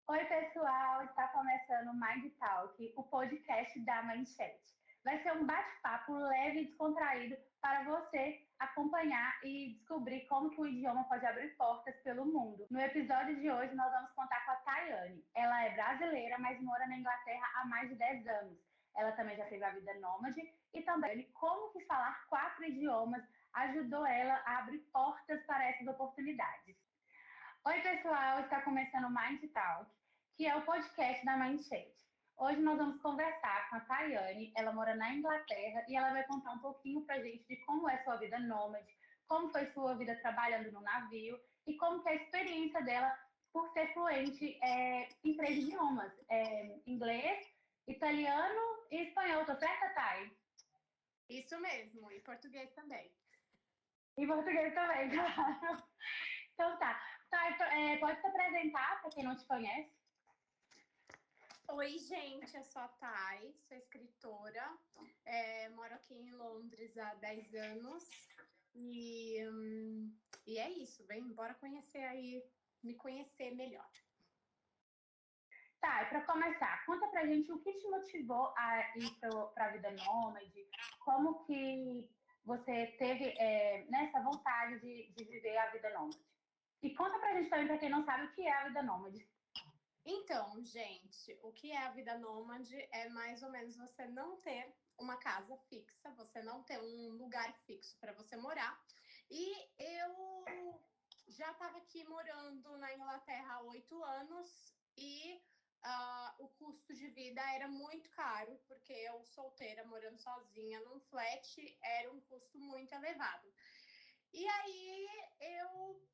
Oi, pessoal! Está começando o Mind Talk, o podcast da Mindchat. Vai ser um bate-papo leve e descontraído para você acompanhar e descobrir como que o idioma pode abrir portas pelo mundo. No episódio de hoje, nós vamos contar com a Tayane. Ela é brasileira, mas mora na Inglaterra há mais de 10 anos. Ela também já teve a vida nômade e também como que falar 4 idiomas ajudou ela a abrir portas para essas oportunidades. Oi, pessoal! Está começando o Mind Talk, que é o podcast da Mindset. Hoje nós vamos conversar com a Tayane. Ela mora na Inglaterra e ela vai contar um pouquinho pra gente de como é sua vida nômade, como foi sua vida trabalhando no navio e como que é a experiência dela por ser fluente em 3 idiomas, inglês, italiano e espanhol. Tô certa, Thay? Isso mesmo, e português também. E português também, claro. Então tá. Thay, pode se apresentar para quem não te conhece? Oi, gente, eu sou a Thay, sou escritora, moro aqui em Londres há 10 anos e é isso, vem embora conhecer aí, me conhecer melhor. Tá, e para começar, conta pra gente o que te motivou a ir para a vida nômade, como que você teve nessa vontade de viver a vida nômade. E conta pra gente também, para quem não sabe, o que é a vida nômade. Então, gente, o que é a vida nômade é mais ou menos você não ter uma casa fixa, você não ter um lugar fixo para você morar. E eu já estava aqui morando na Inglaterra há 8 anos e o custo de vida era muito caro, porque eu solteira, morando sozinha num flat, era um custo muito elevado. E aí eu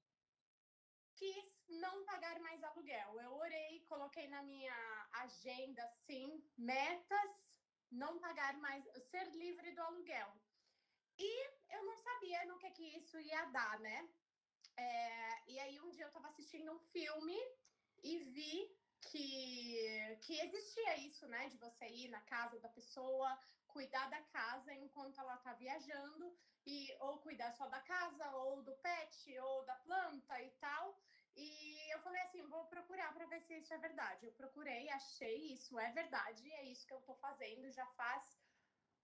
quis não pagar mais aluguel. Eu orei, coloquei na minha agenda, assim, metas, não pagar mais, ser livre do aluguel. E eu não sabia no que isso ia dar, né? E aí um dia eu estava assistindo um filme e vi que existia isso, né? De você ir na casa da pessoa, cuidar da casa enquanto ela tá viajando, ou cuidar só da casa, ou do pet, ou da planta e tal. E eu falei assim, vou procurar para ver se isso é verdade. Eu procurei, achei, isso é verdade, é isso que eu tô fazendo, já faz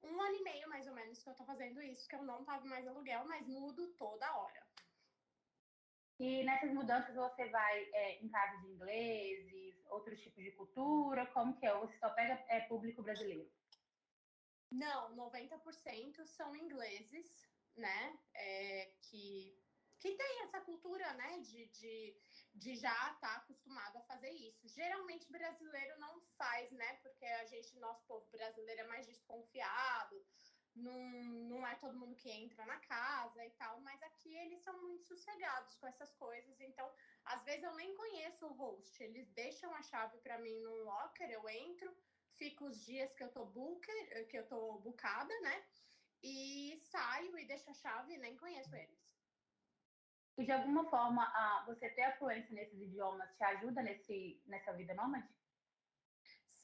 1 ano e meio mais ou menos que eu tô fazendo isso, que eu não pago mais aluguel, mas mudo toda hora. E nessas mudanças você vai em casa de ingleses, outros tipos de cultura, como que é? Ou você só pega público brasileiro? Não, 90% são ingleses, né? Que tem essa cultura, né? De já estar acostumado a fazer isso. Geralmente brasileiro não faz, né? Porque nosso povo brasileiro é mais desconfiado, não é todo mundo que entra na casa e tal, mas aqui eles são muito sossegados com essas coisas, então às vezes eu nem conheço o host, eles deixam a chave para mim no locker, eu entro, fico os dias que eu tô bucada, né? E saio e deixo a chave e nem conheço eles. E de alguma forma você ter afluência nesses idiomas te ajuda nessa vida nômade?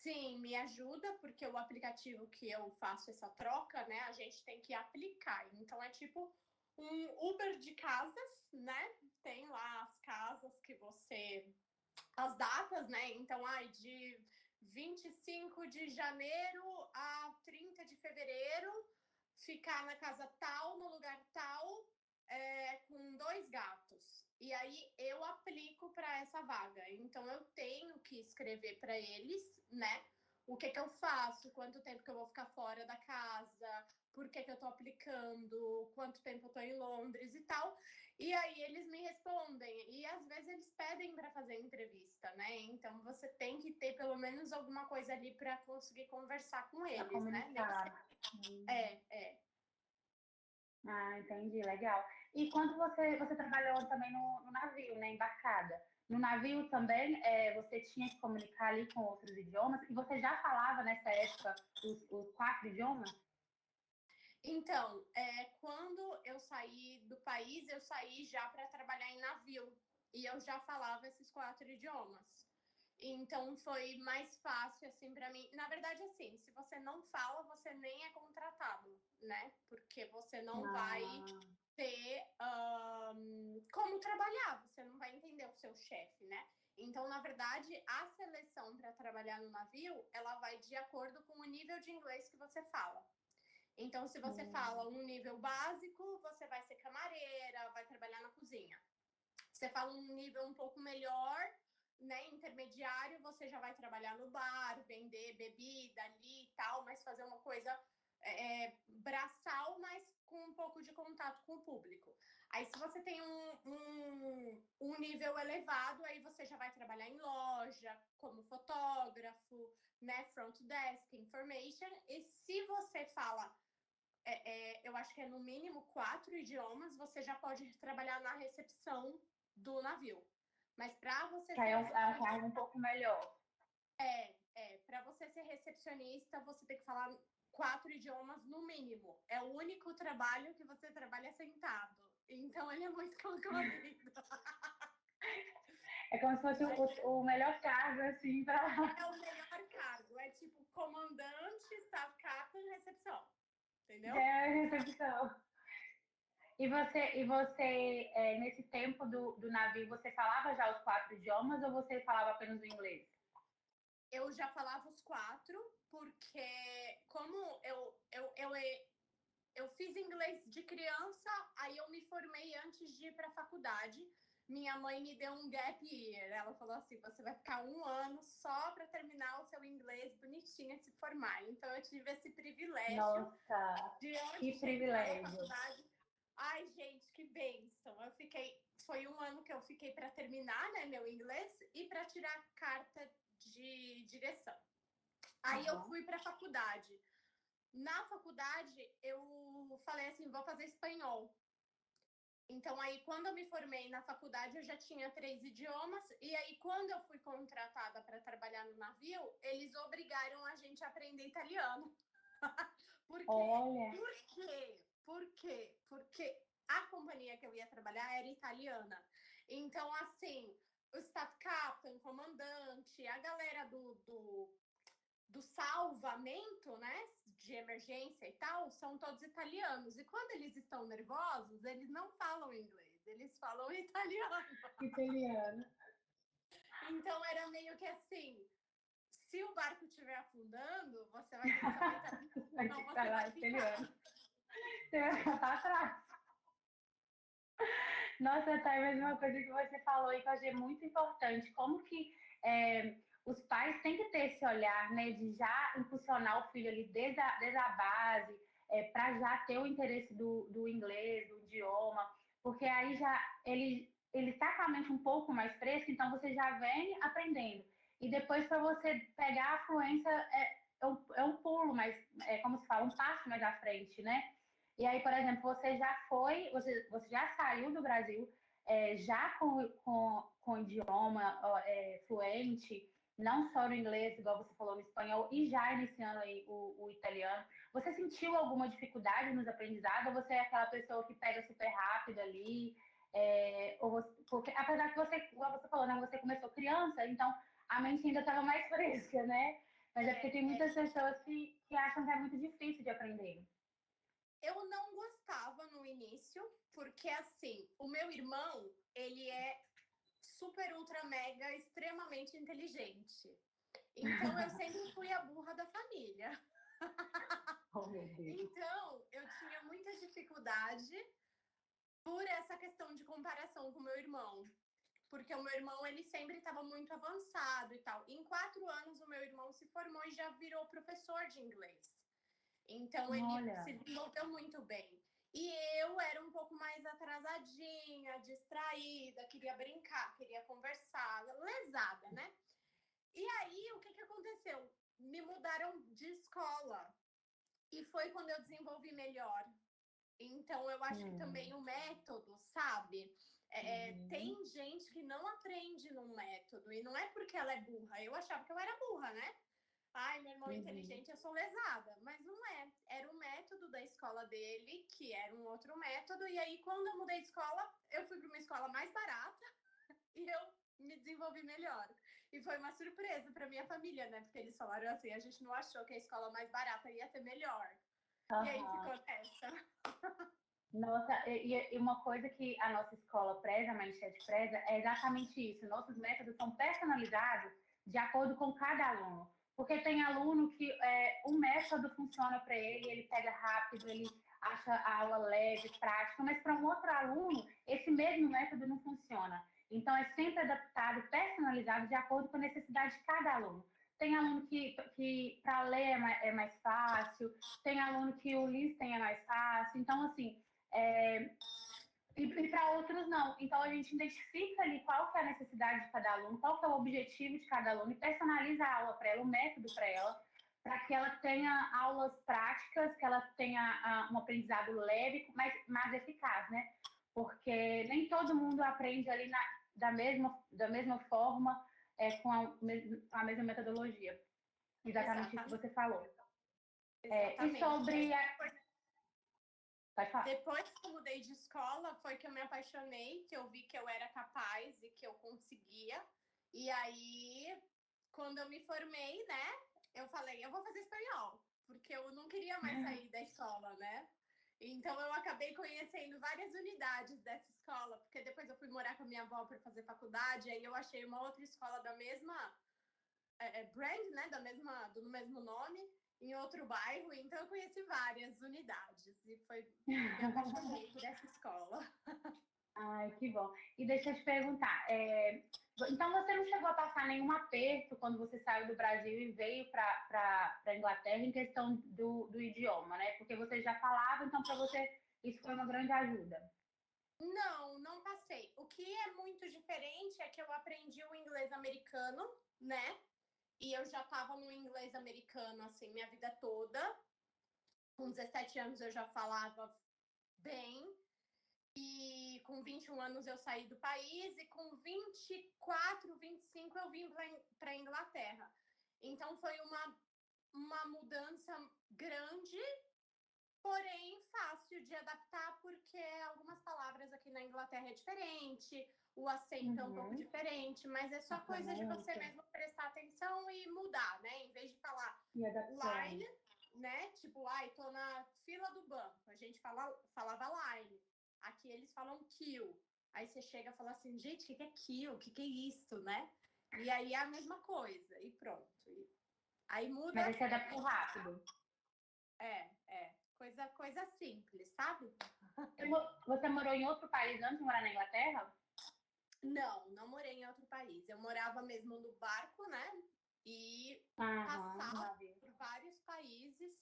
Sim, me ajuda, porque o aplicativo que eu faço essa troca, né, a gente tem que aplicar. Então é tipo um Uber de casas, né? Tem lá as casas que você. As datas, né? Então, de 25 de janeiro a 30 de fevereiro, ficar na casa tal, no lugar tal, com 2 gatos. E aí eu aplico para essa vaga. Então eu tenho que escrever para eles, né? O que eu faço, quanto tempo que eu vou ficar fora da casa, por que eu tô aplicando, quanto tempo eu tô em Londres e tal. E aí eles me respondem. E às vezes eles pedem para fazer entrevista, né? Então você tem que ter pelo menos alguma coisa ali para conseguir conversar com Pra eles, né? comunicar. É. Ah, entendi, legal. E quando você trabalhou também no navio, né, embarcada? No navio também você tinha que comunicar ali com outros idiomas? E você já falava nessa época os 4 idiomas? Então, quando eu saí do país, eu saí já para trabalhar em navio. E eu já falava esses 4 idiomas. Então foi mais fácil assim para mim. Na verdade, assim, se você não fala, você nem é contratado, né? Porque você não vai ter como trabalhar, você não vai entender o seu chefe, né? Então, na verdade, a seleção para trabalhar no navio, ela vai de acordo com o nível de inglês que você fala. Então, se você fala um nível básico, você vai ser camareira, vai trabalhar na cozinha. Você fala um nível um pouco melhor, né, intermediário, você já vai trabalhar no bar, vender bebida ali e tal, mas fazer uma coisa braçal, mas com um pouco de contato com o público. Aí, se você tem um nível elevado, aí você já vai trabalhar em loja, como fotógrafo, né, front desk, information. E se você fala, eu acho que é no mínimo 4 idiomas, você já pode trabalhar na recepção do navio. Mas para você ser um cargo um pouco melhor. Para você ser recepcionista, você tem que falar 4 idiomas no mínimo. É o único trabalho que você trabalha sentado. Então, ele é muito concorrido. É como se fosse o melhor cargo, assim, para... É o melhor cargo. É tipo comandante, staff captain, recepção. Entendeu? É a recepção. E você nesse tempo do navio, você falava já os 4 idiomas ou você falava apenas o inglês? Eu já falava os 4, porque como eu fiz inglês de criança, aí eu me formei antes de ir para a faculdade. Minha mãe me deu um gap year. Ela falou assim: você vai ficar 1 ano só para terminar o seu inglês bonitinho e se formar. Então eu tive esse privilégio. Nossa, de antes que de privilégio. entrar na faculdade. Ai, gente, que bênção. Foi 1 ano que eu fiquei para terminar, né, meu inglês e para tirar carta de direção. Aí eu fui para a faculdade. Na faculdade, eu falei assim, vou fazer espanhol. Então, aí, quando eu me formei na faculdade, eu já tinha 3 idiomas. E aí, quando eu fui contratada para trabalhar no navio, eles obrigaram a gente a aprender italiano. Olha. Por quê? Por quê? Porque a companhia que eu ia trabalhar era italiana. Então, assim, o staff captain, comandante, a galera do salvamento, né, de emergência e tal, são todos italianos. E quando eles estão nervosos, eles não falam inglês, eles falam italiano. Italiano. Então era meio que assim, se o barco estiver afundando, você vai ter que falar italiano. Vai ter que falar italiano. Você vai ficar para trás. Nossa, tá, mas uma coisa que você falou e que eu achei muito importante, como que os pais têm que ter esse olhar, né, de já impulsionar o filho ali desde a base, para já ter o interesse do inglês, do idioma, porque aí já ele está com a mente um pouco mais fresca, então você já vem aprendendo. E depois para você pegar a fluência é um pulo, mas como se fala, um passo mais à frente, né? E aí, por exemplo, você já saiu do Brasil já com idioma fluente, não só no inglês, igual você falou no espanhol, e já iniciando aí o italiano. Você sentiu alguma dificuldade nos aprendizados? Ou você é aquela pessoa que pega super rápido ali? Porque apesar que você, igual você falou, né, você começou criança, então a mente ainda estava mais fresca, né? Mas é porque tem muitas pessoas que acham que é muito difícil de aprender. Eu não gostava no início, porque assim, o meu irmão, ele é super, ultra, mega, extremamente inteligente. Então, eu sempre fui a burra da família. Oh, meu Deus. Então, eu tinha muita dificuldade por essa questão de comparação com o meu irmão. Porque o meu irmão, ele sempre estava muito avançado e tal. Em 4 anos, o meu irmão se formou e já virou professor de inglês. Então, ele se desenvolveu muito bem. E eu era um pouco mais atrasadinha, distraída, queria brincar, queria conversar, lesada, né? E aí, o que aconteceu? Me mudaram de escola. E foi quando eu desenvolvi melhor. Então, eu acho que também o método, sabe? Tem gente que não aprende num método. E não é porque ela é burra. Eu achava que eu era burra, né? Ai, meu irmão é inteligente, eu sou lesada. Mas não é. Era o método da escola dele, que era um outro método. E aí, quando eu mudei de escola, eu fui para uma escola mais barata e eu me desenvolvi melhor. E foi uma surpresa para minha família, né? Porque eles falaram assim, a gente não achou que a escola mais barata ia ser melhor. E aí ficou nessa. Nossa, e uma coisa que a nossa escola preza, a Manchete preza, é exatamente isso. Nossos métodos são personalizados de acordo com cada aluno. Porque tem aluno que um método funciona para ele, ele pega rápido, ele acha a aula leve, prática, mas para um outro aluno, esse mesmo método não funciona. Então, é sempre adaptado, personalizado de acordo com a necessidade de cada aluno. Tem aluno que para ler mais fácil, tem aluno que o listening é mais fácil. Então, assim, é, e para outros não. Então a gente identifica ali qual que é a necessidade de cada aluno, qual que é o objetivo de cada aluno e personaliza a aula para ela, o método para que ela tenha aulas práticas, que ela tenha um aprendizado leve, mas mais eficaz, né? Porque nem todo mundo aprende ali da mesma forma, com a mesma metodologia. Exatamente isso que você falou. E Exatamente. sobre Pode falar. Depois que eu mudei de escola, foi que eu me apaixonei, que eu vi que eu era capaz e que eu conseguia. E aí, quando eu me formei, né, eu falei, eu vou fazer espanhol, porque eu não queria mais sair da escola, né? Então eu acabei conhecendo várias unidades dessa escola, porque depois eu fui morar com a minha avó para fazer faculdade, aí eu achei uma outra escola da mesma brand, né, do mesmo nome, em outro bairro, então eu conheci várias unidades e me apaixonei por essa escola. Ai, que bom. E deixa eu te perguntar, então você não chegou a passar nenhum aperto quando você saiu do Brasil e veio para a Inglaterra em questão do idioma, né? Porque você já falava, então para você isso foi uma grande ajuda. Não, não passei. O que é muito diferente é que eu aprendi o inglês americano, né? E eu já estava no inglês americano, assim, minha vida toda. Com 17 anos eu já falava bem. E com 21 anos eu saí do país. E com 24, 25 eu vim para a Inglaterra. Então foi uma mudança grande, porém fácil de adaptar, porque algumas palavras aqui na Inglaterra é diferente, o acento é um pouco diferente, mas é só coisa de você mesmo prestar atenção e mudar, né? Em vez de falar line, né? Tipo, ai, tô na fila do banco. A gente falava line. Aqui eles falam queue. Aí você chega e fala assim, gente, o que é queue? O que é isso, né? E aí é a mesma coisa, e pronto. Aí muda. Mas aí você adaptou rápido. Coisa simples, sabe? Você morou em outro país antes de morar na Inglaterra? Não morei em outro país. Eu morava mesmo no barco, né? E passava por vários países,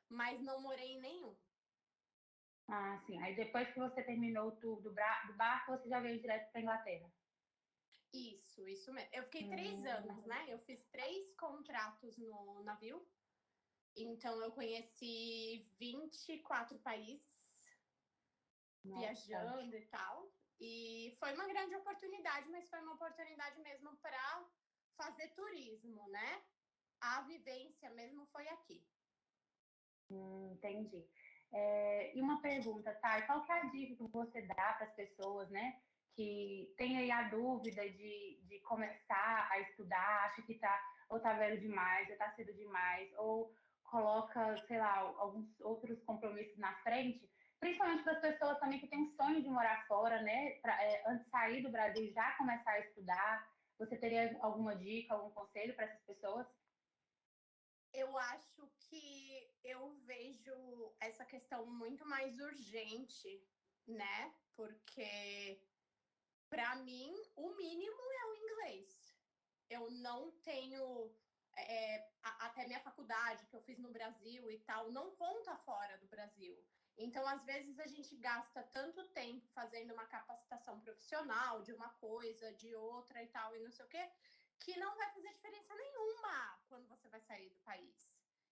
mas não morei em nenhum. Ah, sim. Aí depois que você terminou o tour do barco, você já veio direto para a Inglaterra. Isso mesmo. Eu fiquei 3 anos, né? Eu fiz 3 contratos no navio. Então eu conheci 24 países. Viajando e tal. E foi uma grande oportunidade, mas foi uma oportunidade mesmo para fazer turismo, né? A vivência mesmo foi aqui. Entendi. E uma pergunta, tá? Qual que é a dica que você dá para as pessoas, né? Que tem aí a dúvida de começar a estudar, acha que ou tá velho demais, ou tá cedo demais, ou coloca, sei lá, alguns outros compromissos na frente, principalmente para as pessoas também que têm um sonho de morar fora, né? Antes de sair do Brasil e já começar a estudar. Você teria alguma dica, algum conselho para essas pessoas? Eu acho que eu vejo essa questão muito mais urgente, né? Porque, para mim, o mínimo é o inglês. Eu não tenho. Até minha faculdade que eu fiz no Brasil e tal, não conta fora do Brasil. Então, às vezes, a gente gasta tanto tempo fazendo uma capacitação profissional de uma coisa, de outra e tal, e não sei o quê, que não vai fazer diferença nenhuma quando você vai sair do país.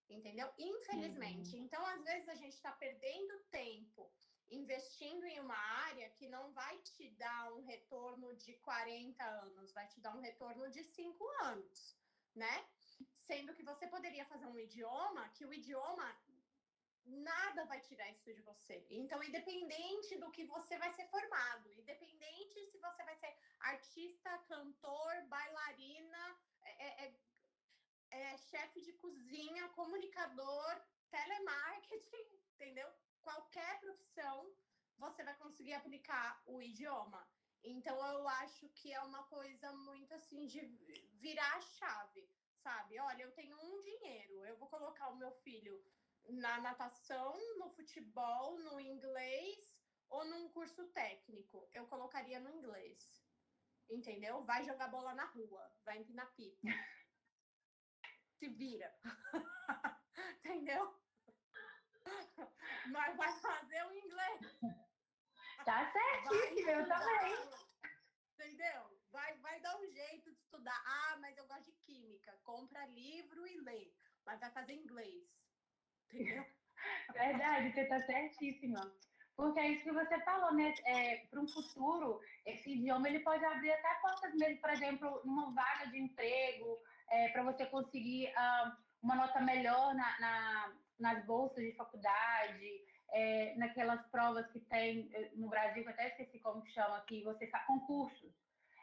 Entendeu? Infelizmente. Então, às vezes, a gente está perdendo tempo investindo em uma área que não vai te dar um retorno de 40 anos, vai te dar um retorno de 5 anos, né? Sendo que você poderia fazer um idioma, que o idioma nada vai tirar isso de você. Então, independente do que você vai ser formado, independente se você vai ser artista, cantor, bailarina, chefe de cozinha, comunicador, telemarketing, entendeu? Qualquer profissão, você vai conseguir aplicar o idioma. Então, eu acho que é uma coisa muito assim de virar a chave, sabe? Olha, eu tenho um dinheiro, eu vou colocar o meu filho na natação, no futebol, no inglês ou num curso técnico. Eu colocaria no inglês, entendeu? Vai jogar bola na rua, vai empinar pipa, se vira, entendeu? Mas vai fazer o inglês. Tá certíssimo, eu também. Entendeu? Vai dar um jeito de estudar. Ah, mas eu gosto de química. Compra livro e lê. Mas vai fazer inglês. Entendeu? Verdade, você tá certíssima. Porque é isso que você falou, né? Para um futuro, esse idioma ele pode abrir até portas mesmo, por exemplo, uma vaga de emprego, para você conseguir uma nota melhor nas bolsas de faculdade, naquelas provas que tem no Brasil, que eu até esqueci como que chama aqui, você faz concursos.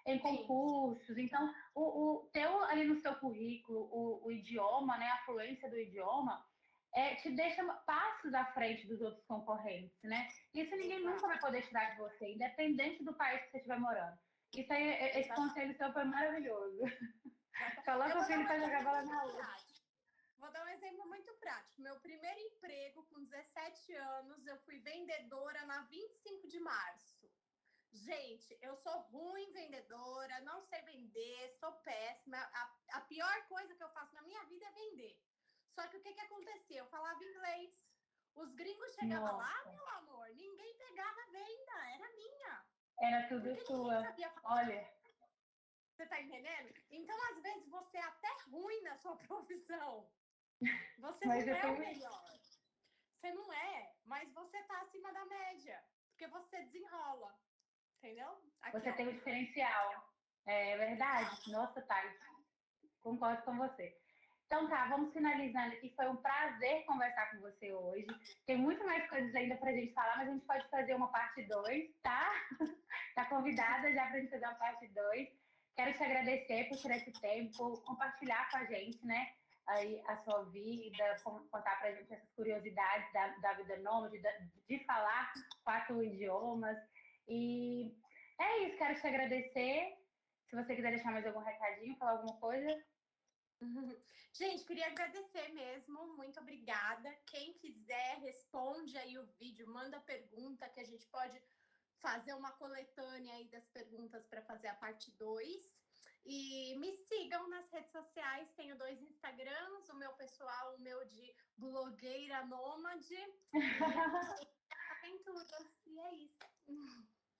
Em Sim. concursos, então ter ali no seu currículo o idioma, né, a fluência do idioma, te deixa passos à frente dos outros concorrentes, né? Isso ninguém nunca vai poder tirar de você, independente do país que você estiver morando. Isso aí, esse conselho seu foi maravilhoso. Coloca o filho para jogar bola na rua. Vou dar um exemplo muito prático. Meu primeiro emprego, com 17 anos, eu fui vendedora na 25 de março. Gente, eu sou ruim vendedora, não sei vender, sou péssima. A pior coisa que eu faço na minha vida é vender. Só que o que acontecia? Eu falava inglês. Os gringos chegavam lá, meu amor, ninguém pegava a venda, era minha. Era tudo sua. Olha. Você tá entendendo? Então, às vezes, você é até ruim na sua profissão. Você mas não é o melhor. Você não é, mas você tá acima da média. Porque você desenrola. Entendeu? Aqui, você tem um diferencial. É verdade. Nossa, Thais, concordo com você. Então tá, vamos finalizando aqui. Foi um prazer conversar com você hoje. Tem muito mais coisas ainda pra gente falar, mas a gente pode fazer uma parte 2, tá? Tá convidada já pra gente fazer uma parte 2. Quero te agradecer por tirar esse tempo, compartilhar com a gente, né? Aí a sua vida, contar pra gente essas curiosidades da vida nômade, de falar 4 idiomas. E é isso, quero te agradecer. Se você quiser deixar mais algum recadinho, falar alguma coisa. Gente, queria agradecer mesmo, muito obrigada. Quem quiser, responde aí o vídeo, manda pergunta que a gente pode fazer uma coletânea aí das perguntas para fazer a parte 2. E me sigam nas redes sociais, tenho 2 Instagrams, o meu pessoal, o meu de blogueira nômade. Aventuras, e é isso.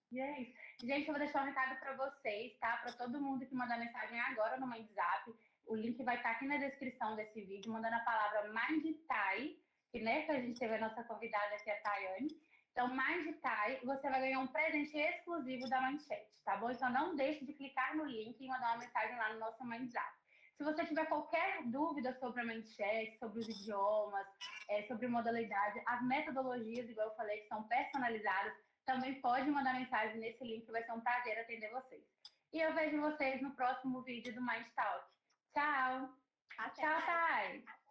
E é isso. Gente, eu vou deixar um recado para vocês, tá? Para todo mundo que mandar mensagem agora no WhatsApp. O link vai estar aqui na descrição desse vídeo, mandando a palavra MindThai, que né, que a gente teve a nossa convidada aqui, a Tayane. Então, MindThai, você vai ganhar um presente exclusivo da Mindchat, tá bom? Então, não deixe de clicar no link e mandar uma mensagem lá no nosso WhatsApp. Se você tiver qualquer dúvida sobre a Mindchat, sobre os idiomas, sobre modalidade, as metodologias, igual eu falei, que são personalizadas, também pode mandar mensagem nesse link, vai ser um prazer atender vocês. E eu vejo vocês no próximo vídeo do Mind Talk. Tchau! Até Tchau, mais. Thay!